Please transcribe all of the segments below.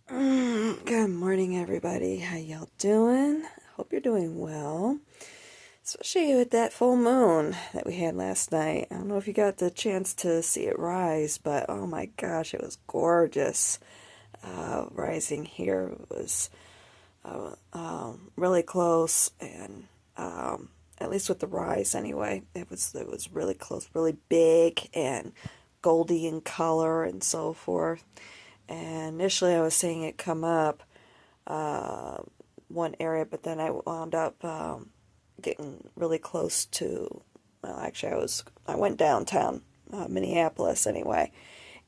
Good morning, everybody. How y'all doing? Hope you're doing well. Especially with that full moon that we had last night. I don't know if you got the chance to see it rise, but oh my gosh, it was gorgeous. Rising here was really close, and at least with the rise anyway, it was really close, really big and goldy in color and so forth. And initially, I was seeing it come up uh, one area, but then I wound up getting really close to. Well, actually, I went downtown, Minneapolis anyway,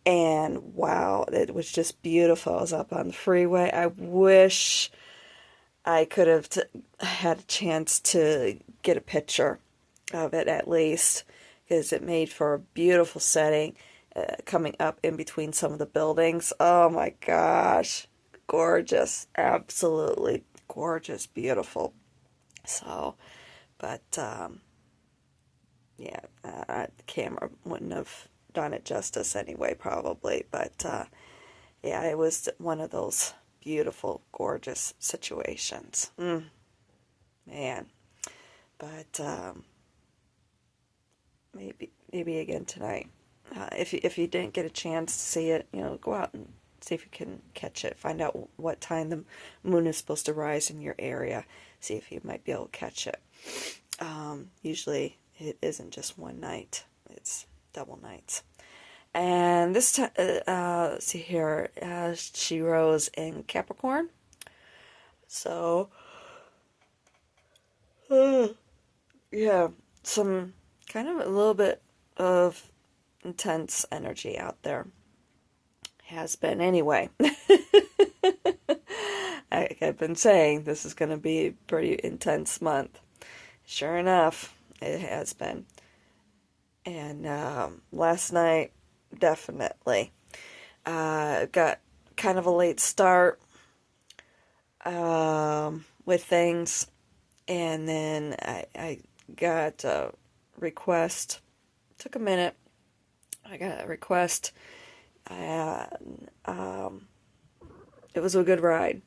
and wow, it was just beautiful. I was up on the freeway. I wish I could have had a chance to get a picture of it at least, because it made for a beautiful setting coming up in between some of the buildings. Oh my gosh, gorgeous, absolutely gorgeous, beautiful. So, but yeah, the camera wouldn't have done it justice anyway, probably. But yeah, it was one of those beautiful, gorgeous situations. Man, but maybe again tonight. If you didn't get a chance to see it, go out and see if you can catch it. Find out what time the moon is supposed to rise in your area. See if you might be able to catch it. Usually it isn't just one night; it's double nights. And this time, let's see here, she rose in Capricorn. So, yeah, some kind of a little bit of intense energy out there. Has been anyway. I've been saying this is going to be a pretty intense month. Sure enough, it has been. And last night, definitely. Got kind of a late start with things. And then I got a request. Took a minute. I got a request. It was a good ride.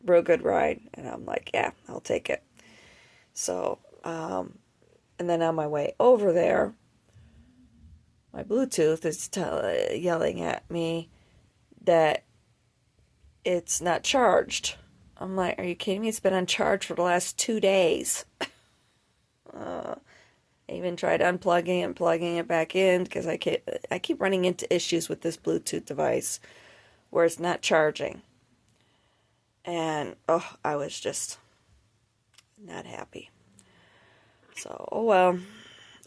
Real good ride. And I'm like, yeah, I'll take it. So, and then on my way over there, my Bluetooth is yelling at me that it's not charged. I'm like, are you kidding me? It's been on charge for the last 2 days. I even tried unplugging and plugging it back in because I keep running into issues with this Bluetooth device where it's not charging. And, oh, I was just not happy. So, oh well.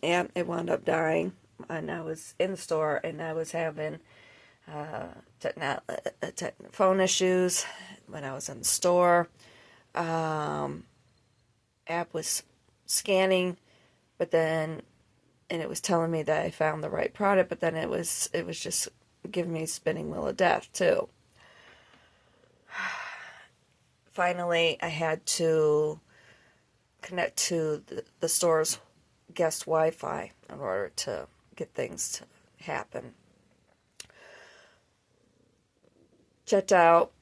Yeah, it wound up dying. And I was in the store and I was having phone issues when I was in the store. App was scanning, but then, and it was telling me that I found the right product, but then it was just giving me spinning wheel of death too. Finally, I had to connect to the store's guest Wi-Fi in order to get things to happen. Checked out.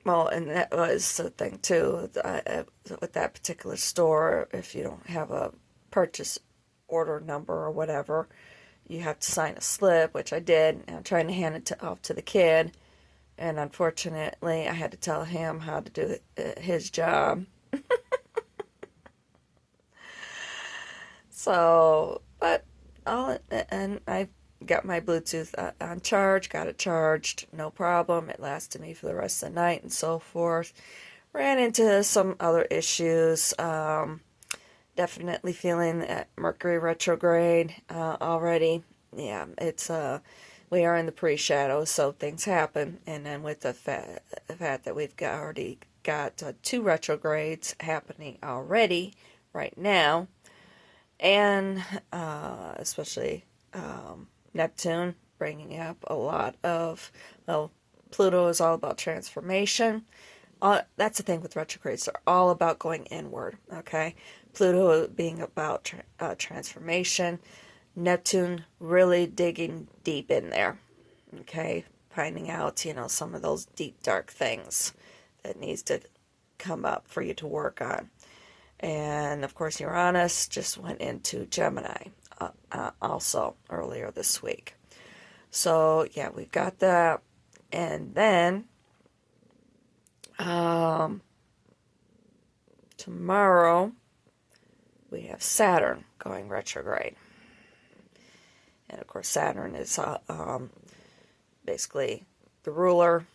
Well, and that was the thing too. With that particular store, if you don't have a purchase order number or whatever, you have to sign a slip, which I did. And I'm trying to hand it off to the kid, and unfortunately, I had to tell him how to do his job. So, but and I got my Bluetooth on charge, got it charged, no problem. It lasted me for the rest of the night and so forth. Ran into some other issues. Definitely feeling that Mercury retrograde already. Yeah, it's we are in the pre-shadow, so things happen. And then with the fact that already got 2 retrogrades happening already right now, and especially Neptune bringing up a lot of, well, Pluto is all about transformation. That's the thing with retrogrades. They're all about going inward, okay? Pluto being about transformation. Neptune really digging deep in there, okay? finding out, some of those deep, dark things that needs to come up for you to work on. And of course, Uranus just went into Gemini also earlier this week. So yeah, we've got that. And then tomorrow we have Saturn going retrograde. And of course, Saturn is basically the ruler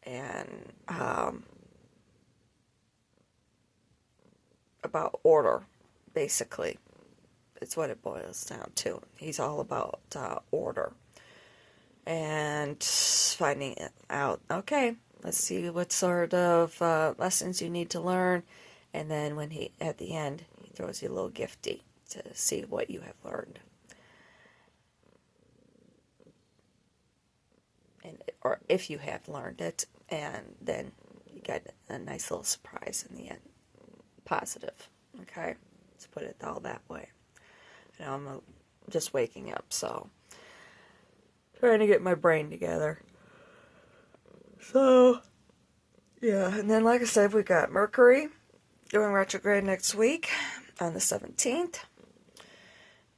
and about order, basically. It's what it boils down to. He's all about order. And finding out, okay, let's see what sort of lessons you need to learn. And then at the end, he throws you a little gifty to see what you have learned. Or if you have learned it, and then you get a nice little surprise in the end. Positive, okay? Let's put it all that way. I'm just waking up, so trying to get my brain together. So, yeah, and then like I said, we got Mercury going retrograde next week on the 17th.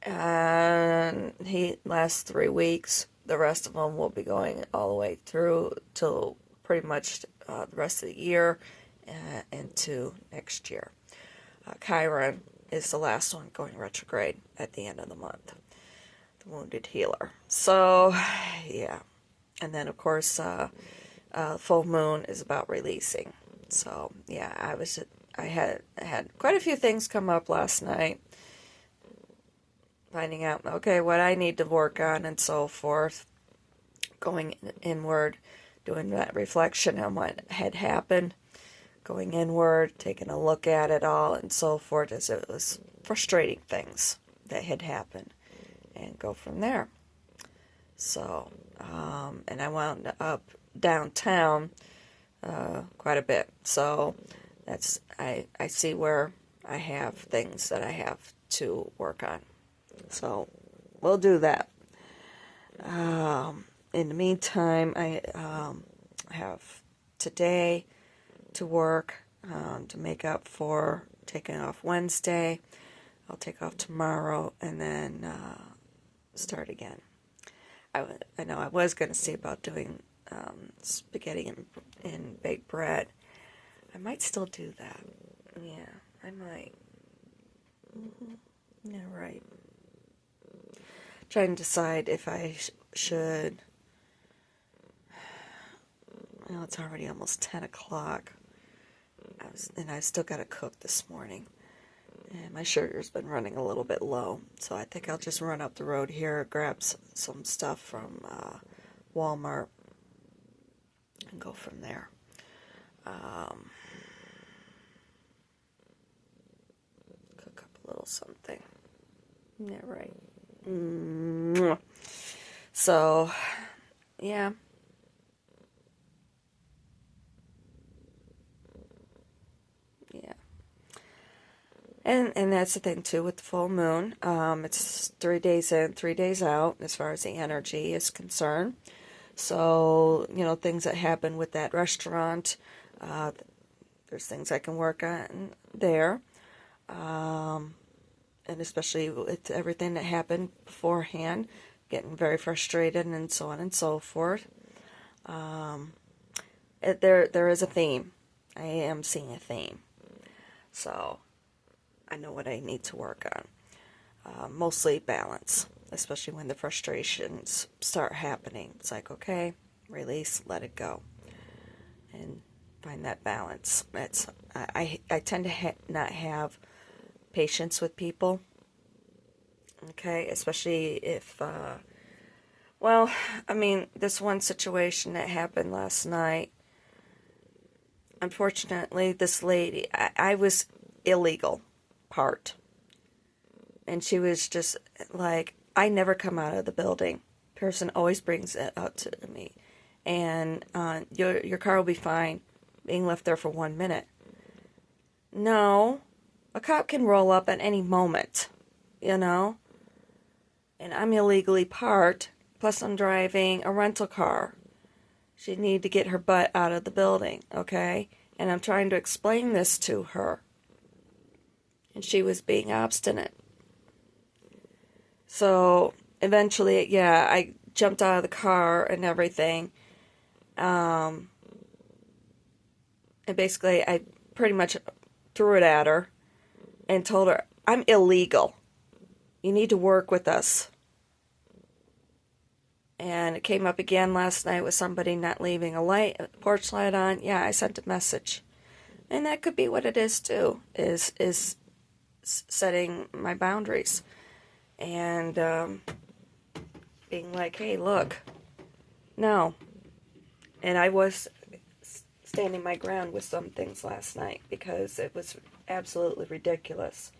And he lasts 3 weeks. The rest of them will be going all the way through till pretty much the rest of the year into next year. Chiron is the last one going retrograde at the end of the month. The Wounded Healer. So, yeah. And then, of course, full moon is about releasing. So, yeah, I had quite a few things come up last night. Finding out, okay, what I need to work on and so forth. Going inward, doing that reflection on what had happened. Going inward, taking a look at it all and so forth, as it was frustrating things that had happened. And go from there. So, and I wound up downtown quite a bit. So, I see where I have things that I have to work on. So, we'll do that. In the meantime, I have today to work to make up for taking off Wednesday. I'll take off tomorrow and then start again. I know I was going to see about doing spaghetti and baked bread. I might still do that. Yeah, I might. Yeah, right. Trying to decide if I should. Well, it's already almost 10 o'clock. I still got to cook this morning. And my sugar's been running a little bit low. So I think I'll just run up the road here, grab some stuff from Walmart, and go from there. Cook up a little something. Yeah, right. So, yeah. Yeah. And that's the thing, too, with the full moon. It's 3 days in, 3 days out, as far as the energy is concerned. So, things that happen with that restaurant, there's things I can work on there. And especially with everything that happened beforehand, getting very frustrated and so on and so forth. There is a theme. I am seeing a theme. So, I know what I need to work on. Mostly balance, especially when the frustrations start happening. It's like, okay, release, let it go. And find that balance. I tend to not have patience with people. Okay, especially if, this one situation that happened last night, unfortunately, this lady, I was illegal part. And she was just like, I never come out of the building. Person always brings it up to me. And your car will be fine being left there for 1 minute. No, a cop can roll up at any moment, And I'm illegally parked, Plus, I'm driving a rental car. She needed to get her butt out of the building, okay? And I'm trying to explain this to her. And she was being obstinate. So, eventually, yeah, I jumped out of the car and everything. And basically, I pretty much threw it at her and told her, I'm illegal. You need to work with us. And it came up again last night with somebody not leaving a porch light on. Yeah, I sent a message. And that could be what it is too, is setting my boundaries. And being like, hey, look, no. And I was standing my ground with some things last night because it was absolutely ridiculous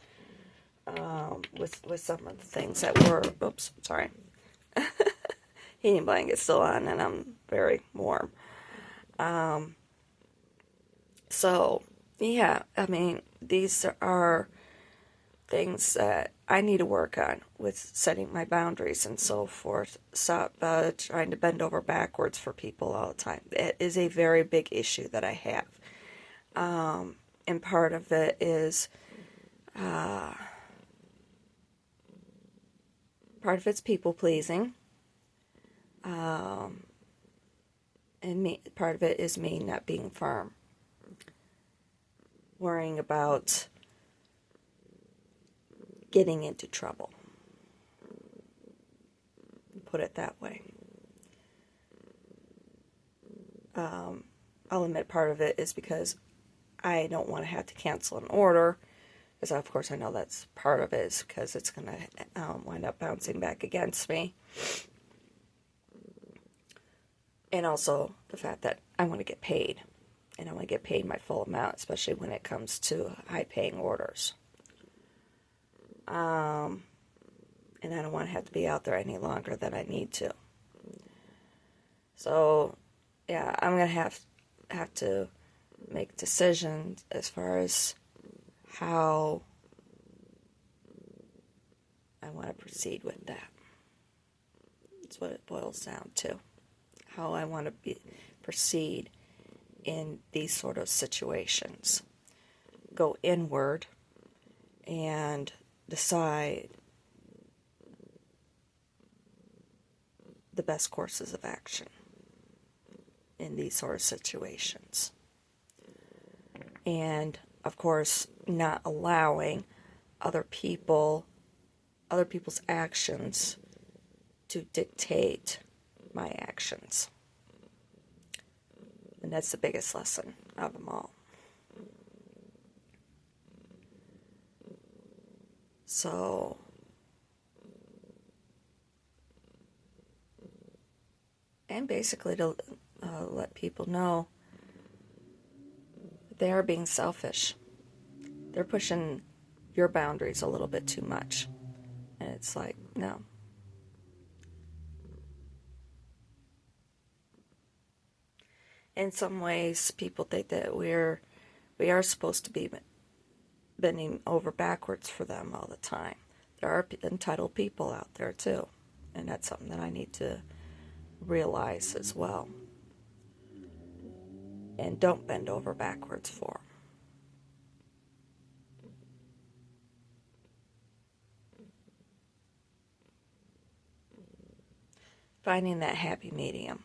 with some of the things that were, oops, sorry. Heating blanket's still on and I'm very warm. So, yeah, I mean, these are things that I need to work on with setting my boundaries and so forth. Stop trying to bend over backwards for people all the time. It is a very big issue that I have. And part of it is, part of it's people pleasing. And part of it is me not being firm. Worrying about getting into trouble. Put it that way. I'll admit part of it is because I don't want to have to cancel an order. Because of course I know that's part of it is because it's going to wind up bouncing back against me. And also the fact that I want to get paid. And I want to get paid my full amount, especially when it comes to high-paying orders. And I don't want to have to be out there any longer than I need to. So, yeah, I'm going to have to make decisions as far as how I want to proceed with that. That's what it boils down to. How I want to proceed in these sort of situations. Go inward and decide the best courses of action in these sort of situations. And, of course, not allowing other people's actions to dictate my actions. And that's the biggest lesson of them all. So, and basically to let people know that they are being selfish. They're pushing your boundaries a little bit too much. And it's like, no. In some ways, people think that we are supposed to be bending over backwards for them all the time. There are entitled people out there too, and that's something that I need to realize as well. And don't bend over backwards for them. Finding that happy medium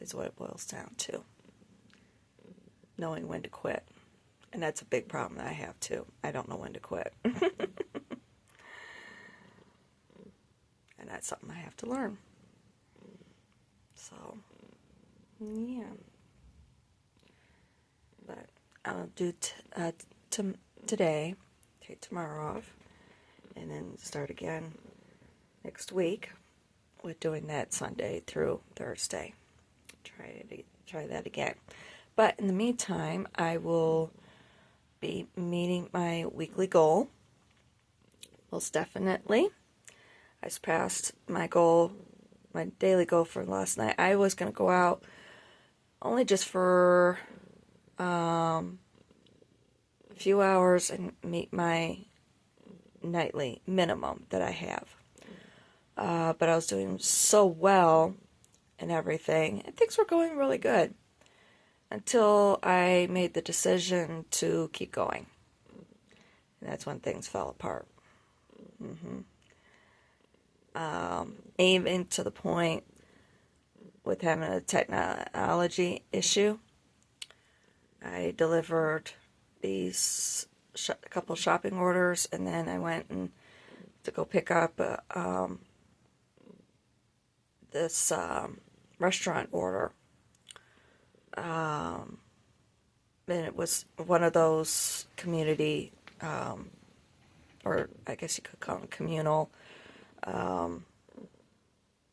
is what it boils down to. Knowing when to quit. And that's a big problem that I have too. I don't know when to quit. And that's something I have to learn. So, yeah. But I'll do today, take tomorrow off, and then start again next week with doing that Sunday through Thursday. Try that again. But in the meantime, I will be meeting my weekly goal. Most definitely. I surpassed my goal, my daily goal for last night. I was going to go out only just for a few hours and meet my nightly minimum that I have. but I was doing so well and everything, and things were going really good until I made the decision to keep going. And that's when things fell apart. hmm Even to the point with having a technology issue. I delivered a couple shopping orders, and then I went and to go pick up this restaurant order. And it was one of those community, or I guess you could call them communal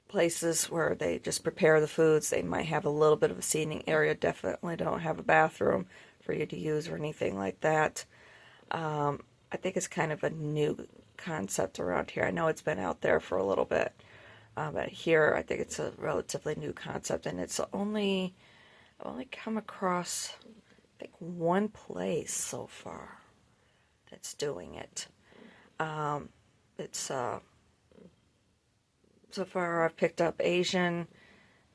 places where they just prepare the foods. They might have a little bit of a seating area, definitely don't have a bathroom for you to use or anything like that. I think it's kind of a new concept around here. I know it's been out there for a little bit, but here I think it's a relatively new concept, and I've only come across, I think, one place so far that's doing it. It's so far I've picked up Asian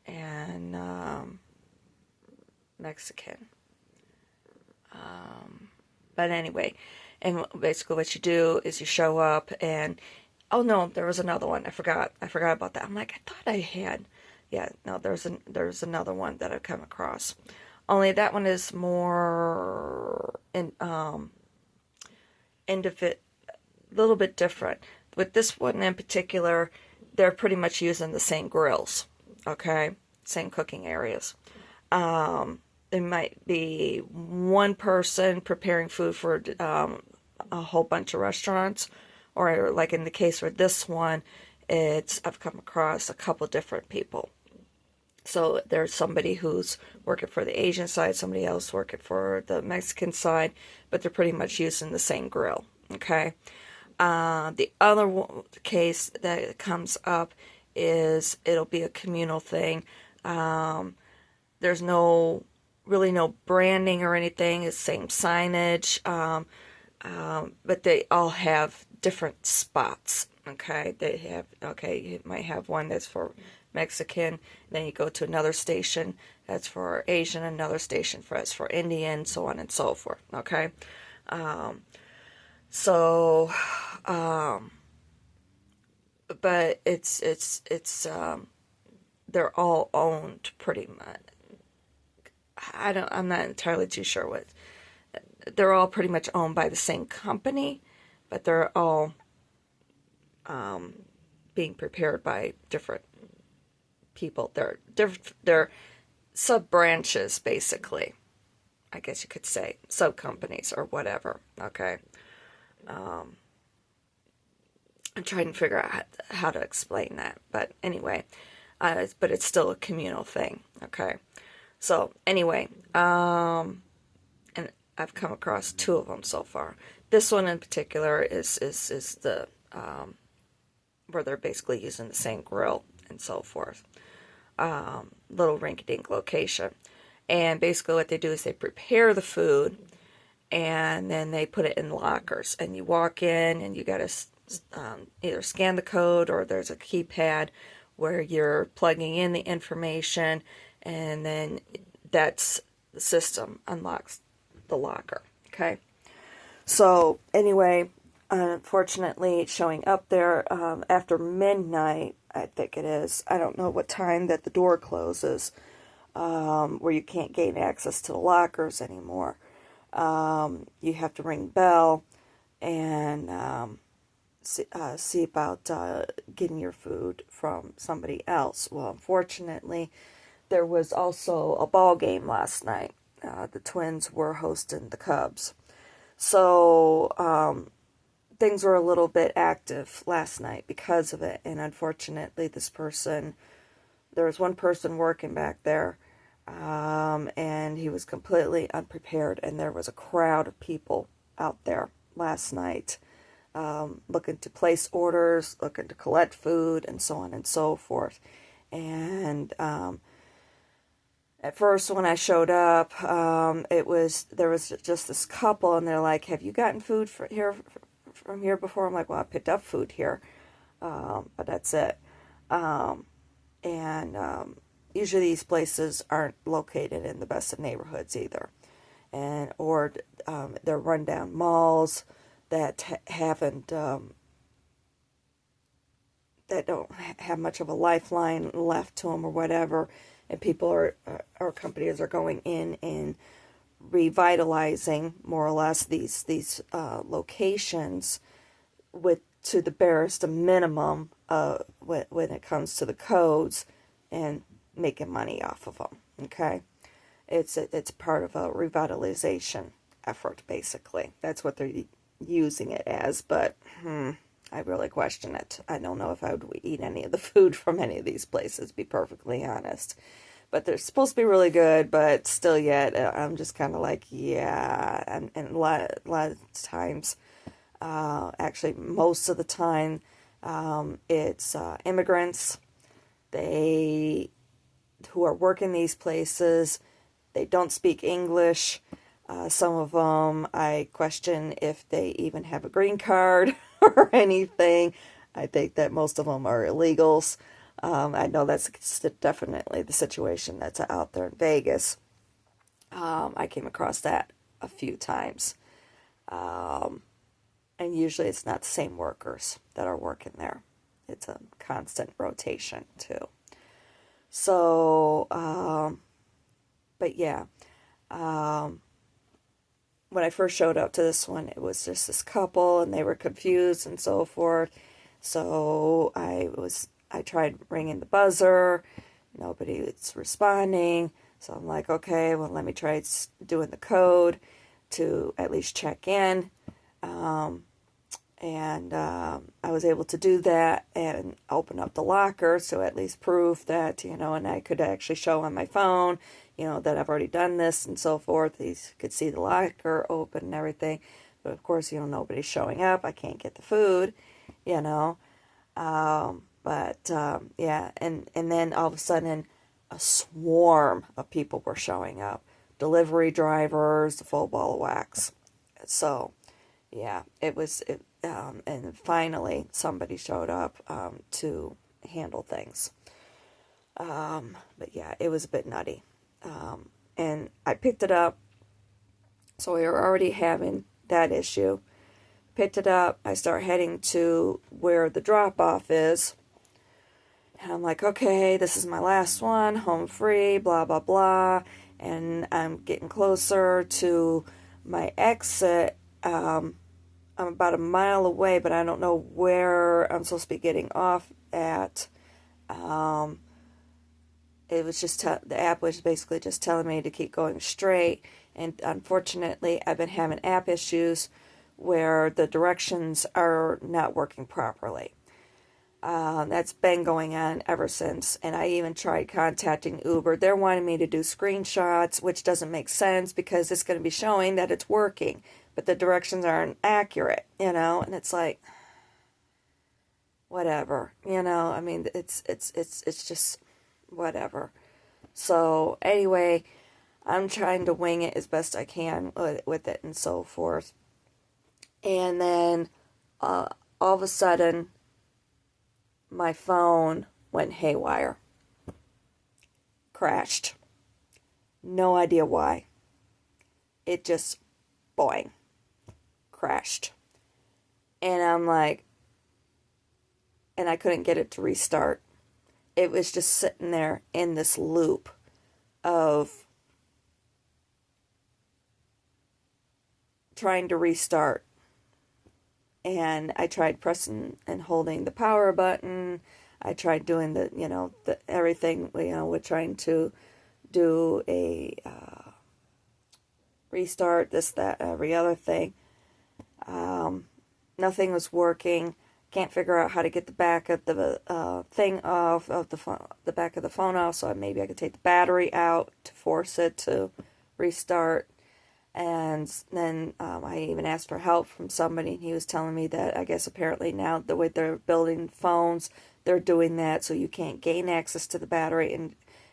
and Mexican. But anyway, and basically what you do is you show up and, oh no, there was another one. I forgot about that. I'm like, I thought I had. Yeah, no, there's another one that I've come across. Only that one is more a little bit different. With this one in particular, they're pretty much using the same grills, okay? Same cooking areas. There might be one person preparing food for a whole bunch of restaurants, or like in the case with this one, I've come across a couple different people. So there's somebody who's working for the Asian side, somebody else working for the Mexican side, but they're pretty much using the same grill, okay? The other case that comes up is it'll be a communal thing. There's really no branding or anything. It's same signage, but they all have different spots. Okay, you might have one that's for Mexican, then you go to another station that's for Asian, another station that's for Indian, so on and so forth. Okay, so. But they're all owned pretty much. I'm not entirely too sure what. They're all pretty much owned by the same company, but they're all being prepared by different people. They're sub branches, basically. I guess you could say sub companies or whatever. Okay. I'm trying to figure out how to explain that, but anyway, but it's still a communal thing. Okay. So anyway, and I've come across two of them so far. This one in particular is the where they're basically using the same grill and so forth. Little rinky-dink location, and basically what they do is they prepare the food, and then they put it in lockers, and you walk in and you got to either scan the code, or there's a keypad where you're plugging in the information, and then that's the system unlocks the locker. Okay. So anyway, unfortunately, showing up there after midnight, I think it is. I don't know what time that the door closes, where you can't gain access to the lockers anymore. You have to ring bell and see about getting your food from somebody else. Well, unfortunately, there was also a ball game last night. The Twins were hosting the Cubs. So things were a little bit active last night because of it. And unfortunately, there was one person working back there, and he was completely unprepared. And there was a crowd of people out there last night, looking to place orders, looking to collect food, and so on and so forth. And at first, when I showed up, there was just this couple, and they're like, "Have you gotten food from here before?" I'm like, "Well, I picked up food here." but that's it. Um, and usually these places aren't located in the best of neighborhoods either, and or they're rundown malls that haven't that don't have much of a lifeline left to them or whatever, and people are or companies are going in and revitalizing more or less these locations with to the barest minimum when it comes to the codes and making money off of them. Okay, it's part of a revitalization effort basically. That's what they're using it as, but I really question it. I don't know if I would eat any of the food from any of these places, to be perfectly honest. But they're supposed to be really good, but still yet, I'm just kind of like, yeah. And a lot of times, actually most of the time, it's immigrants, they who are working these places, they don't speak English. Some of them, I question if they even have a green card or anything. I think that most of them are illegals. I know that's definitely the situation that's out there in Vegas. I came across that a few times. And usually it's not the same workers that are working there. It's a constant rotation, too. So, but yeah. When I first showed up to this one, it was just this couple, and they were confused and so forth. So I tried ringing the buzzer. Nobody was responding. So I'm like, okay, well, let me try doing the code to at least check in. I was able to do that and open up the locker, so at least prove that, and I could actually show on my phone, that I've already done this and so forth. He could see the locker open and everything. But of course, nobody's showing up. I can't get the food, yeah. And then all of a sudden, a swarm of people were showing up. Delivery drivers, the full ball of wax. So, yeah, and finally somebody showed up to handle things. But yeah, it was a bit nutty. And I picked it up, so we were already having that issue. Picked it up, I start heading to where the drop-off is. And I'm like, okay, this is my last one, home free, blah, blah, blah. And I'm getting closer to my exit. I'm about a mile away, but I don't know where I'm supposed to be getting off at. It was just, the app was basically just telling me to keep going straight. And unfortunately, I've been having app issues where the directions are not working properly. That's been going on ever since. And I even tried contacting Uber. They're wanting me to do screenshots, which doesn't make sense because it's going to be showing that it's working, but the directions aren't accurate, and it's like, whatever, I mean, it's just whatever. So anyway, I'm trying to wing it as best I can with it and so forth. And then all of a sudden, my phone went haywire. Crashed. No idea why. It just, boing, crashed. And I'm like, and I couldn't get it to restart. It was just sitting there in this loop of trying to restart. And I tried pressing and holding the power button. I tried doing the everything, with trying to do a restart, this, that, every other thing. Nothing was working. Can't figure out how to get the back of the thing off of the phone, the back of the phone off. So maybe I could take the battery out to force it to restart. And then I even asked for help from somebody, and he was telling me that I guess apparently now the way they're building phones, they're doing that so you can't gain access to the battery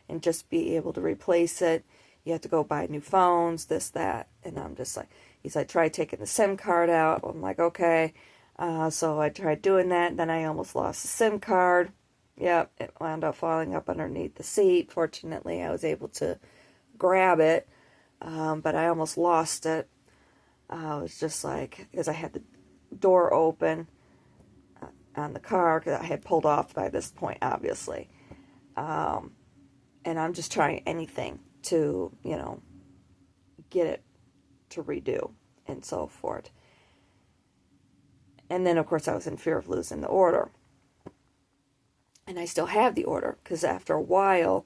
and just be able to replace it. You have to go buy new phones, this, that. And I'm just like, he's like, try taking the SIM card out. I'm like, okay. So I tried doing that, then I almost lost the SIM card. Yep, it wound up falling up underneath the seat. Fortunately, I was able to grab it, but I almost lost it. I was just like, because I had the door open on the car, because I had pulled off by this point, obviously. And I'm just trying anything to, get it to redo and so forth. And then, of course, I was in fear of losing the order. And I still have the order, because after a while,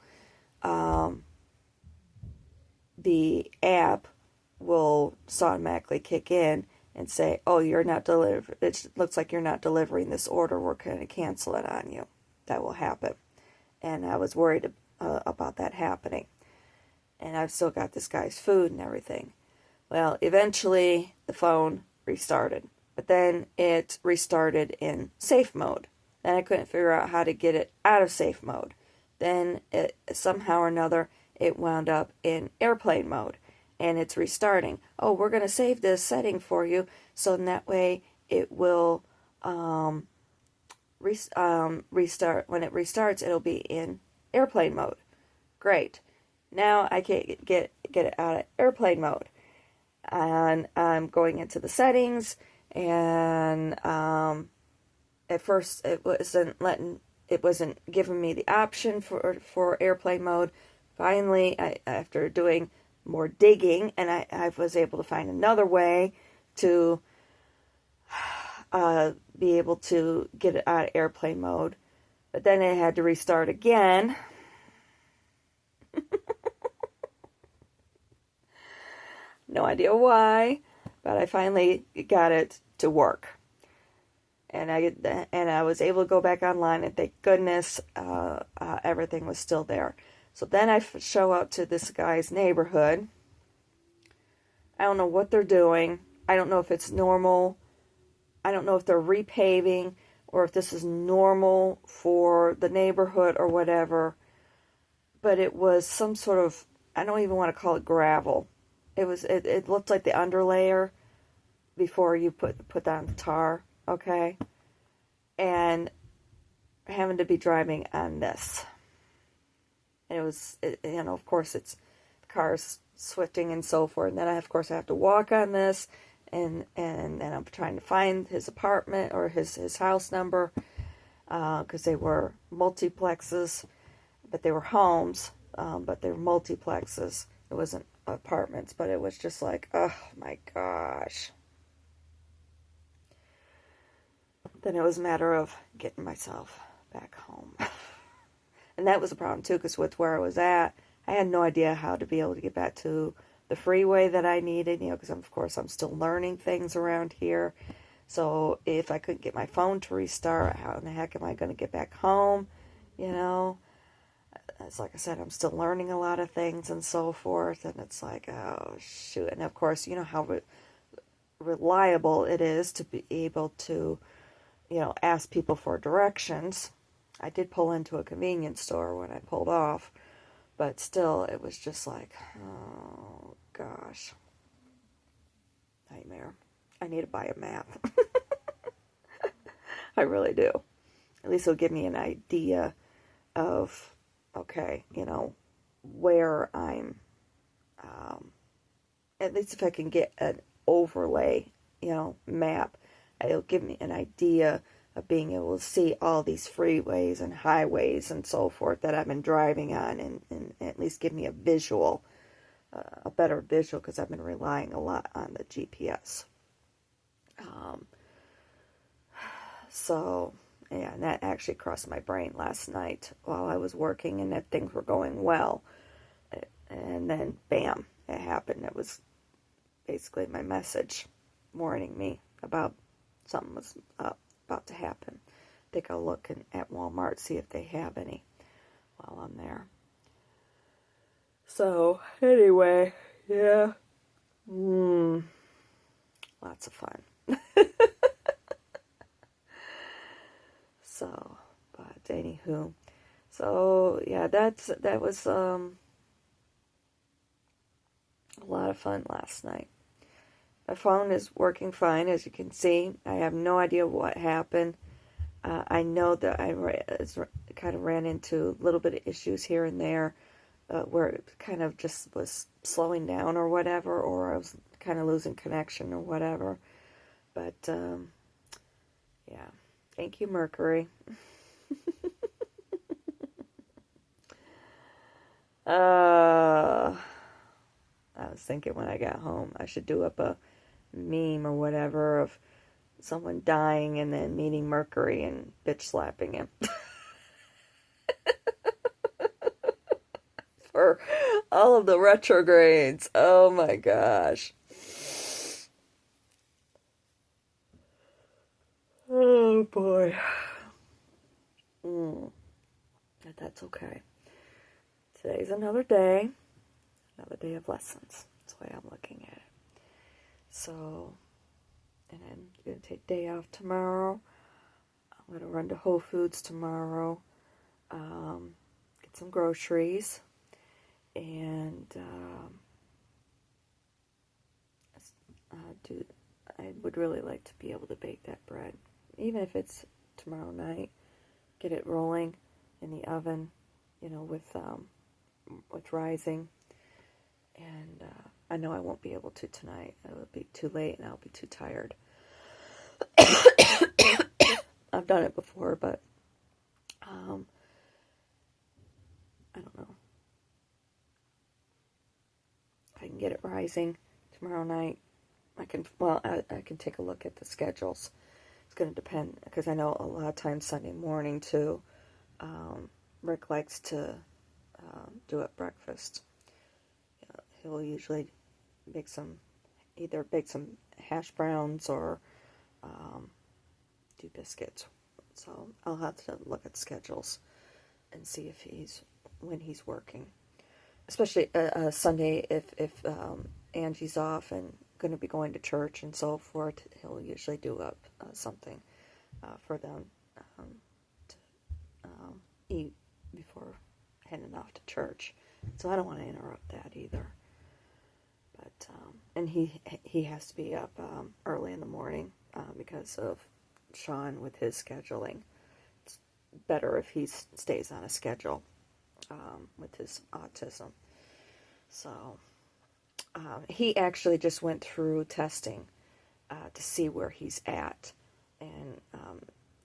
the app will automatically kick in and say, oh, you're not deliver. It looks like you're not delivering this order. We're going to cancel it on you. That will happen. And I was worried about that happening. And I've still got this guy's food and everything. Well, eventually the phone restarted. But then it restarted in safe mode. Then I couldn't figure out how to get it out of safe mode. Then somehow or another, it wound up in airplane mode. And it's restarting. Oh, we're going to save this setting for you, so in that way it will restart. When it restarts, it'll be in airplane mode. Great. Now I can't get it out of airplane mode. And I'm going into the settings, and at first it wasn't giving me the option for airplane mode. Finally, after doing more digging, and I was able to find another way to be able to get it out of airplane mode. But then it had to restart again. No idea why, but I finally got it to work. And I was able to go back online, and thank goodness everything was still there. So then I show up to this guy's neighborhood. I don't know what they're doing. I don't know if it's normal. I don't know if they're repaving or if this is normal for the neighborhood or whatever. But it was some sort of, I don't even want to call it gravel. It looked like the underlayer before you put down the tar, okay? And having to be driving on this. And it was, of course, it's cars swifting and so forth. And then, of course, I have to walk on this. And then I'm trying to find his apartment or his house number. Because they were multiplexes. But they were homes. But they were multiplexes. It wasn't apartments. But it was just like, oh my gosh. Then it was a matter of getting myself back home. And that was a problem too, because with where I was at, I had no idea how to be able to get back to the freeway that I needed, because of course I'm still learning things around here. So if I couldn't get my phone to restart, how in the heck am I going to get back home? It's like I said, I'm still learning a lot of things and so forth. And it's like, oh, shoot. And of course, you know how reliable it is to be able to, ask people for directions. I did pull into a convenience store when I pulled off, but still, it was just like, oh, gosh. Nightmare. I need to buy a map. I really do. At least it'll give me an idea of, okay, where I'm, at least if I can get an overlay, map, it'll give me an idea of being able to see all these freeways and highways and so forth that I've been driving on, and at least give me a visual, a better visual, because I've been relying a lot on the GPS. So, yeah, and that actually crossed my brain last night while I was working, and that things were going well. And then, bam, it happened. It was basically my message warning me about something was about to happen. I think I'll look at Walmart, see if they have any while I'm there. So, anyway, yeah. Lots of fun. So, but anywho. So, yeah, that was a lot of fun last night. My phone is working fine, as you can see. I have no idea what happened. I know that kind of ran into a little bit of issues here and there, where it kind of just was slowing down or whatever, or I was kind of losing connection or whatever. But, yeah. Thank you, Mercury. I was thinking when I got home, I should do up a meme or whatever of someone dying and then meeting Mercury and bitch slapping him. For all of the retrogrades. Oh my gosh. Oh boy. But that's okay. Today's another day of lessons. That's the way I'm looking at it. So, and I'm going to take day off tomorrow. I'm going to run to Whole Foods tomorrow, get some groceries, and I would really like to be able to bake that bread, even if it's tomorrow night. Get it rolling in the oven, with rising. And I know I won't be able to tonight. It will be too late and I'll be too tired. I've done it before, but I don't know. If I can get it rising tomorrow night, I can take a look at the schedules. It's going to depend, because I know a lot of times Sunday morning too, Rick likes to do at breakfast. He'll usually either bake some hash browns or do biscuits. So I'll have to look at schedules and see when he's working. Especially Sunday, if Angie's off and going to be going to church and so forth, he'll usually do up something for them to eat before heading off to church. So I don't want to interrupt that either. But and he has to be up early in the morning because of Sean with his scheduling. It's better if he stays on a schedule with his autism. So he actually just went through testing to see where he's at and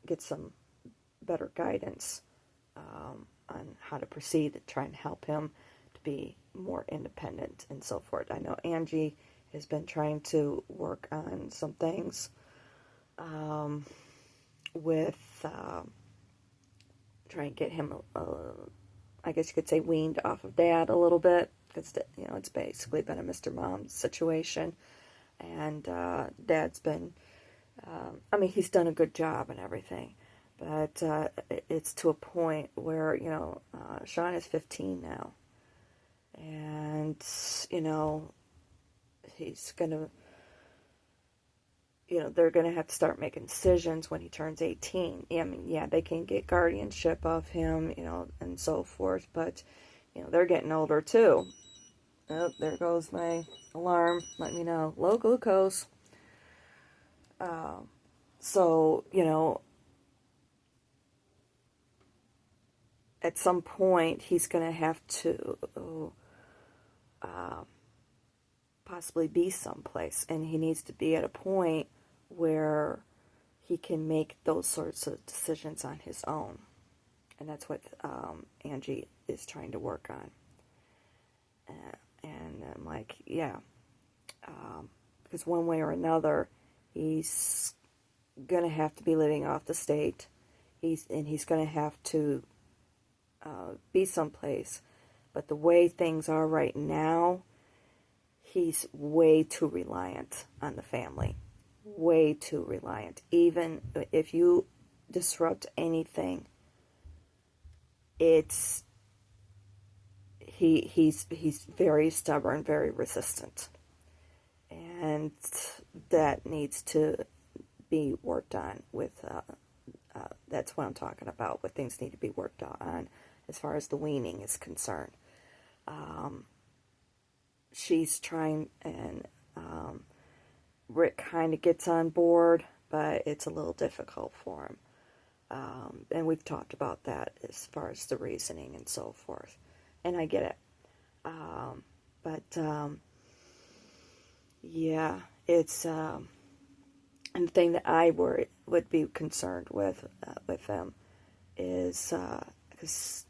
get some better guidance on how to proceed to try and help him to be more independent and so forth. I know Angie has been trying to work on some things with trying to get him, I guess you could say, weaned off of Dad a little bit, because it's basically been a Mr. Mom situation, and Dad's been, he's done a good job and everything, but it's to a point where Sean is 15 now, and he's gonna, they're going to have to start making decisions when he turns 18. They can get guardianship of him, and so forth, but, they're getting older too. Oh, there goes my alarm. Let me know. Low glucose. So, at some point, he's going to have to possibly be someplace, and he needs to be at a point where he can make those sorts of decisions on his own. And that's what Angie is trying to work on. And I'm like, yeah. Because one way or another, he's going to have to be living off the state. He's going to have to be someplace. But the way things are right now, he's way too reliant on the family. Way too reliant. Even if you disrupt anything, he's very stubborn, very resistant, and that needs to be worked on. With that's what I'm talking about. What things need to be worked on as far as the weaning is concerned. She's trying, and Rick kind of gets on board, but it's a little difficult for him. And we've talked about that as far as the reasoning and so forth. And I get it. But yeah, it's and the thing that I would be concerned with him is because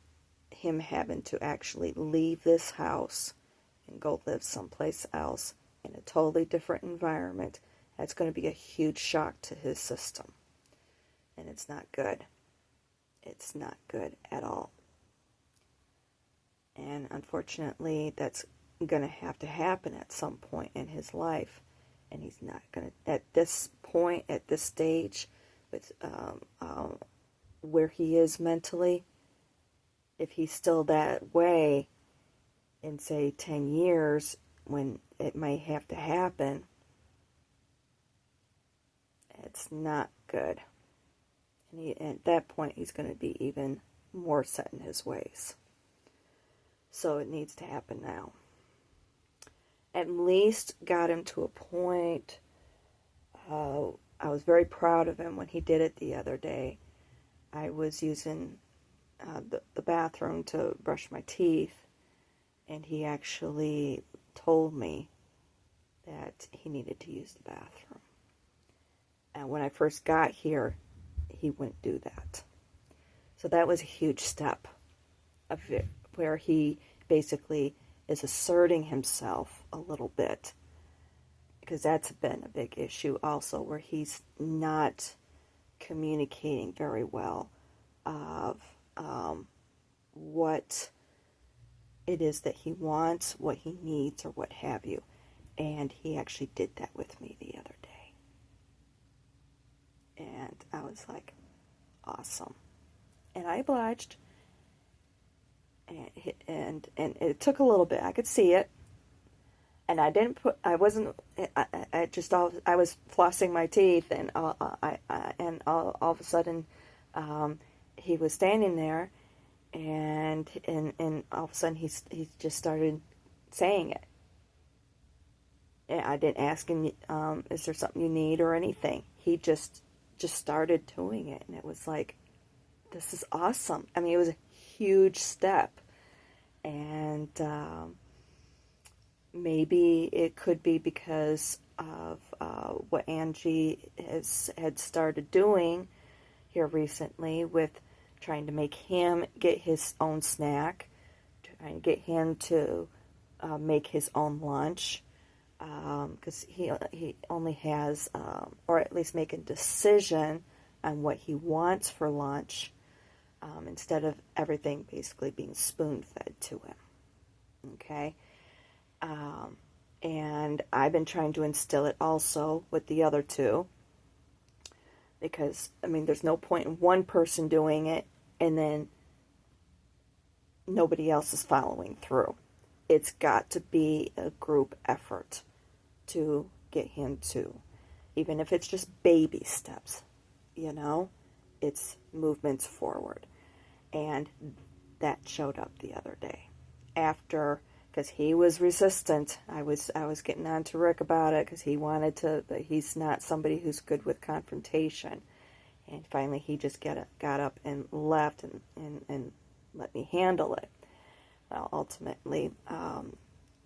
him having to actually leave this house and go live someplace else in a totally different environment. That's going to be a huge shock to his system. And it's not good. It's not good at all. And unfortunately, that's going to have to happen at some point in his life. And he's not going to, at this point, at this stage, with where he is mentally, if he's still that way in, say, 10 years, when it might have to happen, it's not good. And at that point, he's going to be even more set in his ways. So it needs to happen now. At least got him to a point. I was very proud of him when he did it the other day. I was using the bathroom to brush my teeth, and he actually told me that he needed to use the bathroom. And when I first got here, he wouldn't do that. So that was a huge step of it, where he basically is asserting himself a little bit, because that's been a big issue also, where he's not communicating very well of what it is that he wants, what he needs, or what have you. And he actually did that with me the other day. And I was like, awesome. And I obliged. And it took a little bit. I could see it. And I didn't put, I wasn't, I just, I was flossing my teeth, and all of a sudden, he was standing there, and all of a sudden he just started saying it. And I didn't ask him, is there something you need or anything? He just started doing it, and it was like, this is awesome. I mean, it was a huge step, and maybe it could be because of what Angie had started doing here recently, with trying to make him get his own snack, trying to get him to make his own lunch, because he only has, or at least make a decision on what he wants for lunch, instead of everything basically being spoon-fed to him. Okay? And I've been trying to instill it also with the other two, because, I mean, there's no point in one person doing it and then nobody else is following through. It's got to be a group effort to get him to, even if it's just baby steps, it's movements forward. And that showed up the other day. After, because he was resistant, I was getting on to Rick about it, because he wanted to, but he's not somebody who's good with confrontation. And finally he just got up and left and let me handle it. Well, ultimately, and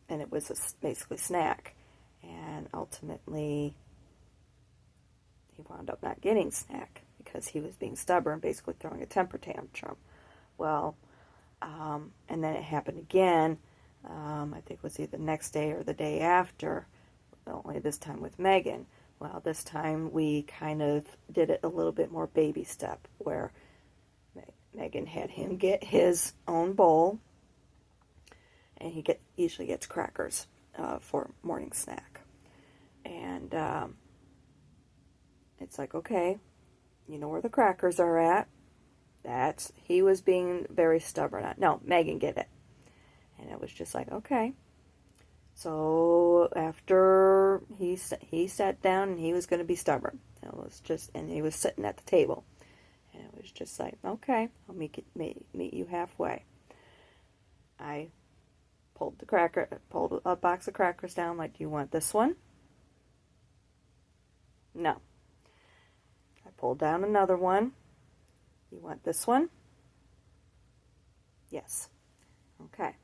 it was basically snack. And ultimately, he wound up not getting snack because he was being stubborn, basically throwing a temper tantrum. Well, and then it happened again. I think it was either the next day or the day after, only this time with Megan. Well, this time we kind of did it a little bit more baby step, where Megan had him get his own bowl, and he usually gets crackers for morning snack. And it's like, okay, you know where the crackers are at. He was being very stubborn. No, Megan, get it. And it was just like, okay. So after he sat down and he was going to be stubborn, and he was sitting at the table, and it was just like, okay, I'll meet you halfway. I pulled a box of crackers down, like, do you want this one? No. I pulled down another one. You want this one? Yes. Okay.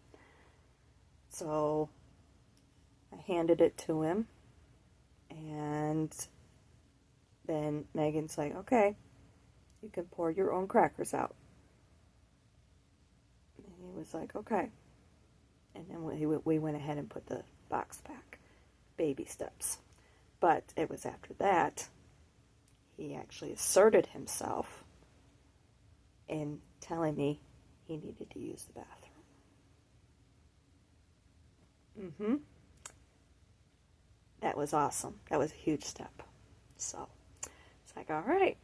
So I handed it to him, and then Megan's like, okay, you can pour your own crackers out. And he was like, okay. And then we went ahead and put the box back. Baby steps. But it was after that he actually asserted himself in telling me he needed to use the bathroom. That was awesome. That was a huge step. So it's like, all right,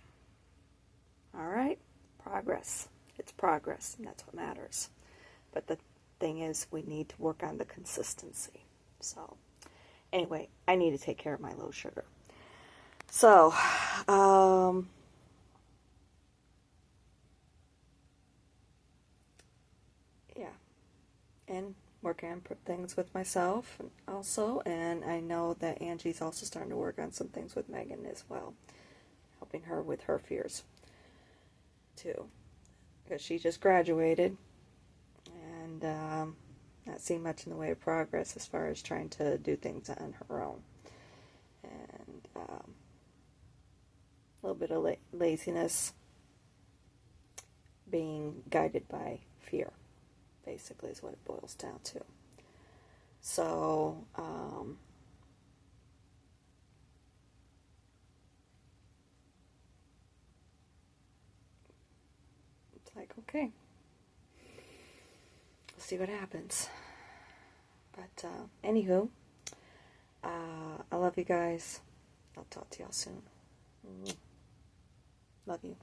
progress. It's progress, and that's what matters. But the thing is, we need to work on the consistency. So anyway, I need to take care of my low sugar. So, yeah, and working on things with myself also, and I know that Angie's also starting to work on some things with Megan as well, helping her with her fears too, because she just graduated and not seeing much in the way of progress as far as trying to do things on her own, and a little bit of laziness being guided by fear, basically, is what it boils down to. So, it's like, okay, we'll see what happens. But, anywho, I love you guys. I'll talk to y'all soon. Love you.